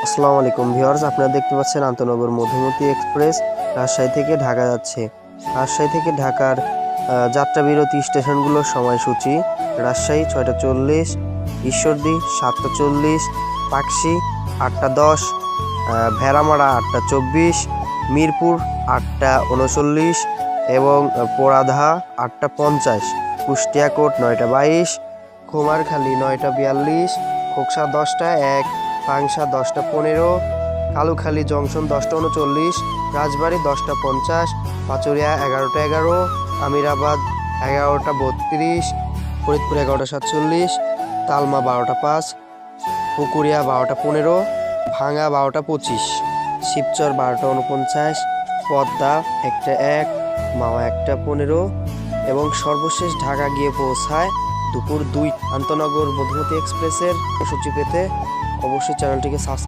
আসসালামু আলাইকুম ভিউয়ার্স, আপনারা দেখতে পাচ্ছেন আন্তনগর মধুমতি এক্সপ্রেস রাজশাহী থেকে ঢাকা যাচ্ছে। রাজশাহী থেকে ঢাকার যাত্রা বিরতি স্টেশনগুলোর সময়সূচি: রাজশাহী 6টা 40, ঈশ্বরদী 7টা 40, পাকশি 8টা 10, ভেড়ামারা 8টা 24, মিরপুর 8টা 39 এবং পোড়াধা 8টা 50, কুষ্টিয়া কোট 9টা 22, কুমারখালী 9টা 42, খোকসা 10টা 1, পাংশা 10টা 15, কালুখালী জংশন 10টা 39, রাজবাড়ী 10টা 50, পাচুরিয়া 11টা 11, আমিরাবাদ 11টা 32, ফরিদপুর 11টা 47, তালমা 12টা 5, পুকুরিয়া 12টা 15, ভাঙ্গা 12টা 25, শিবচর 12টা 49, পদ্মা 1টা 1, মাওয়া 1টা 15 এবং সর্বশেষ ঢাকা গিয়ে পৌঁছায় দুপুর 2। আন্তনগর মধুমতি এক্সপ্রেসের সূচি পেতে অবশ্যই চ্যানেলটিকে সাবস্ক্রাইব